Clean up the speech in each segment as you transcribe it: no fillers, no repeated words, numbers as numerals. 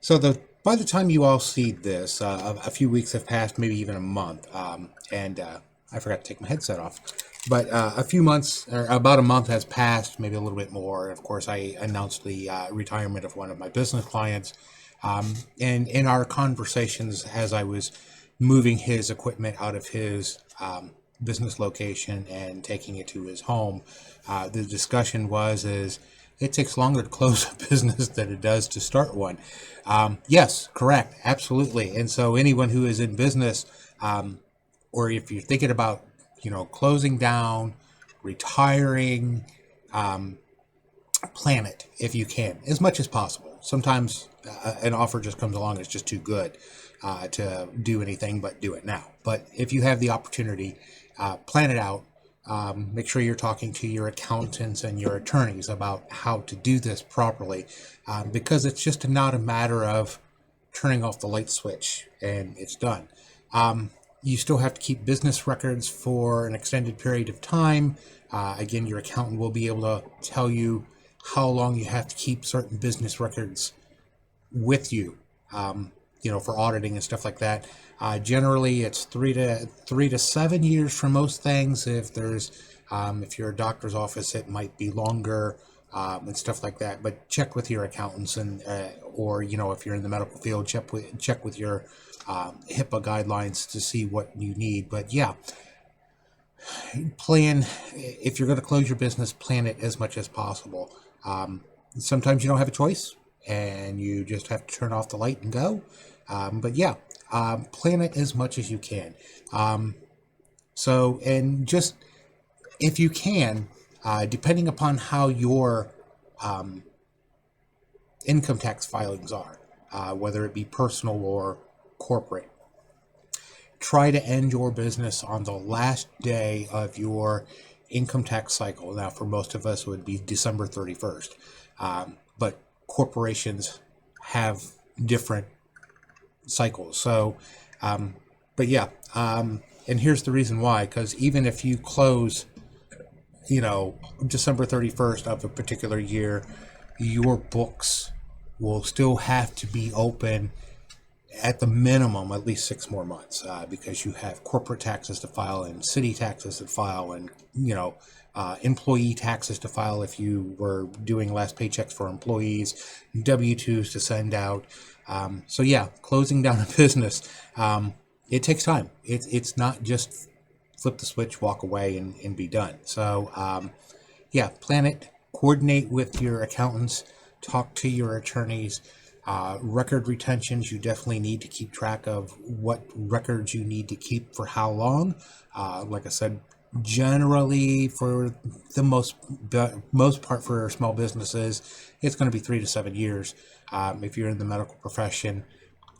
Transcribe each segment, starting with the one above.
So by the time you all see this, a few weeks have passed, maybe even a month, and I forgot to take my headset off. But a few months, or about a month, has passed, maybe a little bit more. Of course, I announced the retirement of one of my business clients, and in our conversations, as I was moving his equipment out of his business location and taking it to his home, the discussion is it takes longer to close a business than it does to start one. Yes, correct, absolutely. And so anyone who is in business, or if you're thinking about, closing down, retiring, plan it if you can, as much as possible. Sometimes an offer just comes along, it's just too good to do anything but do it now. But if you have the opportunity, plan it out. Make sure you're talking to your accountants and your attorneys about how to do this properly, because it's just not a matter of turning off the light switch and it's done. You still have to keep business records for an extended period of time. Again, your accountant will be able to tell you how long you have to keep certain business records with you, for auditing and stuff like that. Generally, it's 3 to 7 years for most things. If you're a doctor's office, it might be longer, and stuff like that. But check with your accountants, and or if you're in the medical field, check with your HIPAA guidelines to see what you need. But yeah, plan, if you're going to close your business, plan it as much as possible. Sometimes you don't have a choice, and you just have to turn off the light and go. But yeah, plan it as much as you can. And just, if you can, depending upon how your income tax filings are, whether it be personal or corporate, try to end your business on the last day of your income tax cycle. Now, for most of us, it would be December 31st. But corporations have different cycles. So, but yeah, and here's the reason why, because even if you close, December 31st of a particular year, your books will still have to be open at the minimum at least 6 more months, because you have corporate taxes to file and city taxes to file, and employee taxes to file if you were doing last paychecks for employees, W-2s to send out. So yeah, closing down a business, it takes time. It's not just flip the switch, walk away, and be done. So yeah, plan it, coordinate with your accountants, talk to your attorneys. Record retentions, you definitely need to keep track of what records you need to keep for how long. Like I said, generally for the most part for small businesses, it's going to be 3 to 7 years. If you're in the medical profession,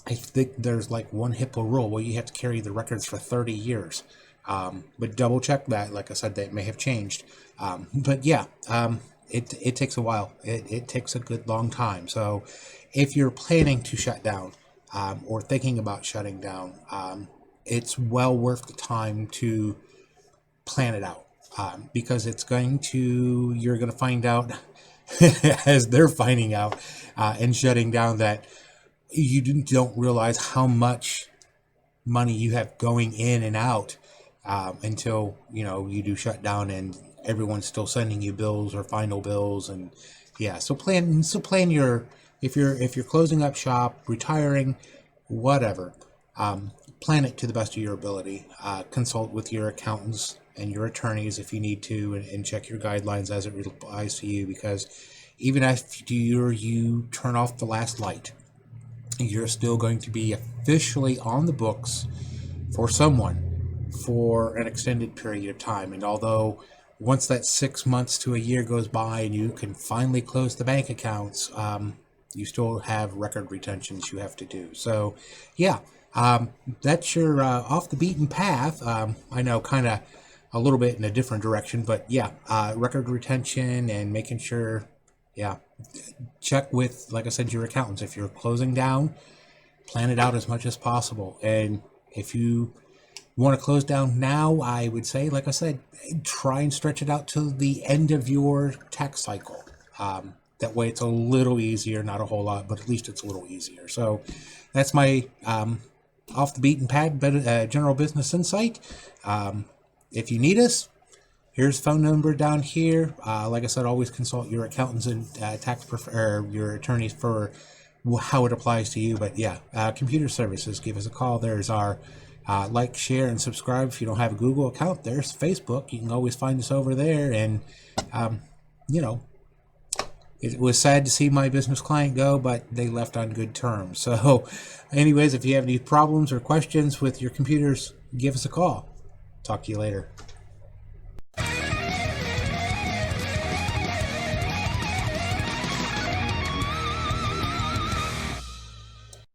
I think there's like one HIPAA rule where you have to carry the records for 30 years. But double check that. Like I said, that may have changed. But yeah, it takes a while. It takes a good long time. So if you're planning to shut down, or thinking about shutting down, it's well worth the time to plan it out, because you're going to find out as they're finding out and shutting down, that you don't realize how much money you have going in and out, until you do shut down and everyone's still sending you bills or final bills. And yeah, so plan your, if you're closing up shop, retiring, whatever, plan it to the best of your ability. Consult with your accountants and your attorneys if you need to, and check your guidelines as it applies to you, because even after you turn off the last light, you're still going to be officially on the books for someone for an extended period of time. And although once that 6 months to a year goes by and you can finally close the bank accounts, you still have record retentions you have to do. So yeah, that's your off the beaten path. I know, kind of a little bit in a different direction, but yeah, record retention and making sure, yeah, check with, like I said, your accountants. If you're closing down, plan it out as much as possible. And if you want to close down now, I would say, like I said, try and stretch it out to the end of your tax cycle. That way it's a little easier, not a whole lot, but at least it's a little easier. So that's my off the beaten path general business insight. If you need us, here's phone number down here. Like I said, always consult your accountants and or your attorneys for how it applies to you. But yeah, computer services, give us a call. There's our like, share, and subscribe. If you don't have a Google account, there's Facebook. You can always find us over there. And, you know, it was sad to see my business client go, but they left on good terms. So anyways, if you have any problems or questions with your computers, give us a call. Talk to you later.